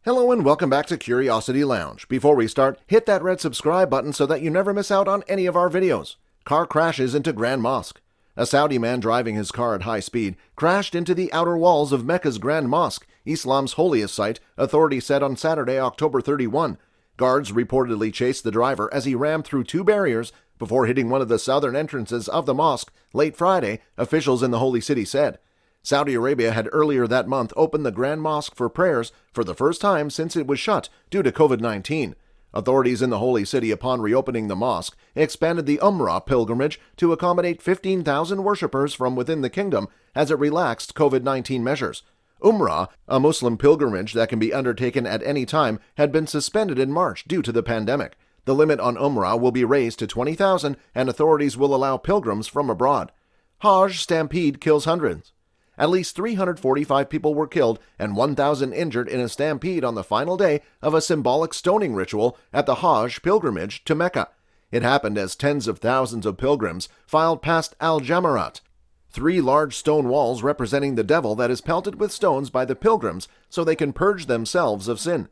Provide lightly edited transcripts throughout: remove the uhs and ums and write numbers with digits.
Hello and welcome back to Curiosity Lounge. Before we start, hit that red subscribe button so that you never miss out on any of our videos. Car crashes into Grand Mosque. A Saudi man driving his car at high speed crashed into the outer walls of Mecca's Grand Mosque, Islam's holiest site, authorities said on Saturday, October 31. Guards reportedly chased the driver as he rammed through two barriers before hitting one of the southern entrances of the mosque late Friday, officials in the holy city said. Saudi Arabia had earlier that month opened the Grand Mosque for prayers for the first time since it was shut due to COVID-19. Authorities in the holy city, upon reopening the mosque, expanded the Umrah pilgrimage to accommodate 15,000 worshippers from within the kingdom as it relaxed COVID-19 measures. Umrah, a Muslim pilgrimage that can be undertaken at any time, had been suspended in March due to the pandemic. The limit on Umrah will be raised to 20,000 and authorities will allow pilgrims from abroad. Haj Stampede kills hundreds. At least 345 people were killed and 1,000 injured in a stampede on the final day of a symbolic stoning ritual at the Hajj pilgrimage to Mecca. It happened as tens of thousands of pilgrims filed past Al-Jamarat, three large stone walls representing the devil that is pelted with stones by the pilgrims so they can purge themselves of sin.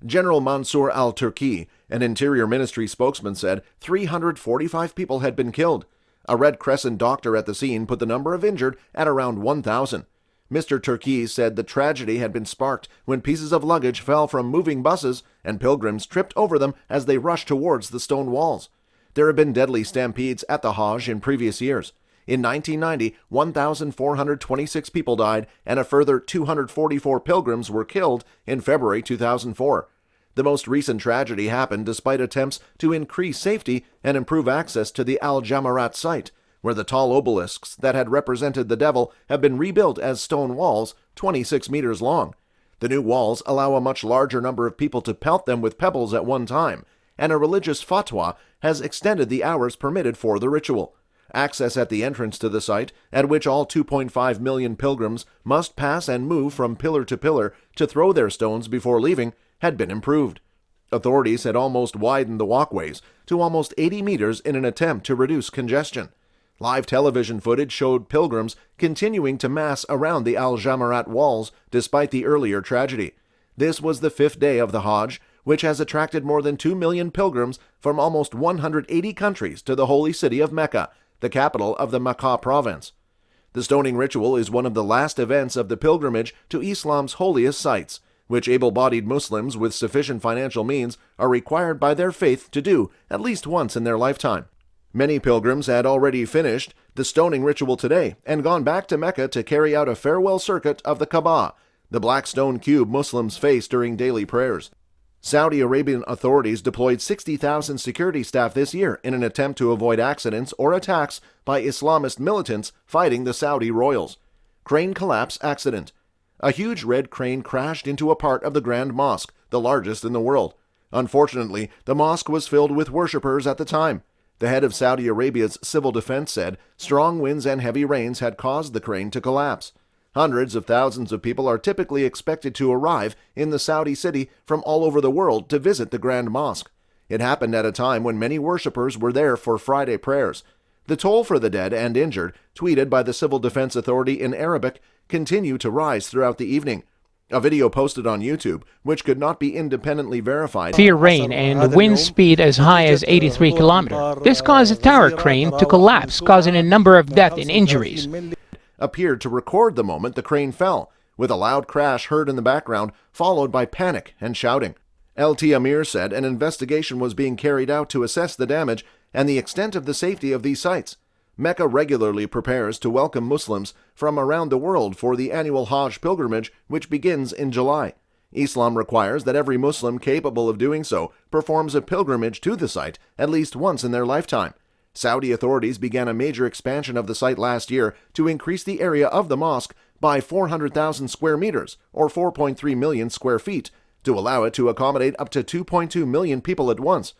General Mansour al-Turki, an Interior Ministry spokesman, said 345 people had been killed. A Red Crescent doctor at the scene put the number of injured at around 1,000. Mr. Turki said the tragedy had been sparked when pieces of luggage fell from moving buses and pilgrims tripped over them as they rushed towards the stone walls. There have been deadly stampedes at the Hajj in previous years. In 1990, 1,426 people died and a further 244 pilgrims were killed in February 2004. The most recent tragedy happened despite attempts to increase safety and improve access to the Al-Jamarat site, where the tall obelisks that had represented the devil have been rebuilt as stone walls 26 meters long. The new walls allow a much larger number of people to pelt them with pebbles at one time, and a religious fatwa has extended the hours permitted for the ritual. Access at the entrance to the site, at which all 2.5 million pilgrims must pass and move from pillar to pillar to throw their stones before leaving, had been improved. Authorities had almost widened the walkways to almost 80 meters in an attempt to reduce congestion. Live television footage showed pilgrims continuing to mass around the Al-Jamarat walls despite the earlier tragedy. This was the fifth day of the Hajj, which has attracted more than 2 million pilgrims from almost 180 countries to the holy city of Mecca, the capital of the Mecca province. The stoning ritual is one of the last events of the pilgrimage to Islam's holiest sites, which able-bodied Muslims with sufficient financial means are required by their faith to do at least once in their lifetime. Many pilgrims had already finished the stoning ritual today and gone back to Mecca to carry out a farewell circuit of the Kaaba, the black stone cube Muslims face during daily prayers. Saudi Arabian authorities deployed 60,000 security staff this year in an attempt to avoid accidents or attacks by Islamist militants fighting the Saudi royals. Crane collapse accident. A huge red crane crashed into a part of the Grand Mosque, the largest in the world. Unfortunately, the mosque was filled with worshippers at the time. The head of Saudi Arabia's civil defense said strong winds and heavy rains had caused the crane to collapse. Hundreds of thousands of people are typically expected to arrive in the Saudi city from all over the world to visit the Grand Mosque. It happened at a time when many worshippers were there for Friday prayers. The toll for the dead and injured, tweeted by the Civil Defense Authority in Arabic, continued to rise throughout the evening. A video posted on YouTube, which could not be independently verified, severe rain and wind speed as high as 83 kilometers. This caused a tower crane to collapse, causing a number of deaths and injuries. Appeared to record the moment the crane fell, with a loud crash heard in the background, followed by panic and shouting. LT Amir said an investigation was being carried out to assess the damage and the extent of the safety of these sites. Mecca regularly prepares to welcome Muslims from around the world for the annual Hajj pilgrimage, which begins in July. Islam requires that every Muslim capable of doing so performs a pilgrimage to the site at least once in their lifetime. Saudi authorities began a major expansion of the site last year to increase the area of the mosque by 400,000 square meters, or 4.3 million square feet, to allow it to accommodate up to 2.2 million people at once.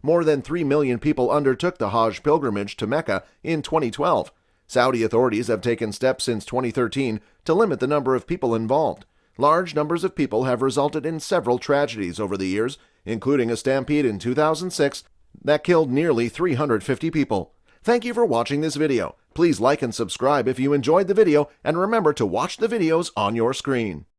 More than 3 million people undertook the Hajj pilgrimage to Mecca in 2012. Saudi authorities have taken steps since 2013 to limit the number of people involved. Large numbers of people have resulted in several tragedies over the years, including a stampede in 2006 that killed nearly 350 people. Thank you for watching this video. Please like and subscribe if you enjoyed the video, and remember to watch the videos on your screen.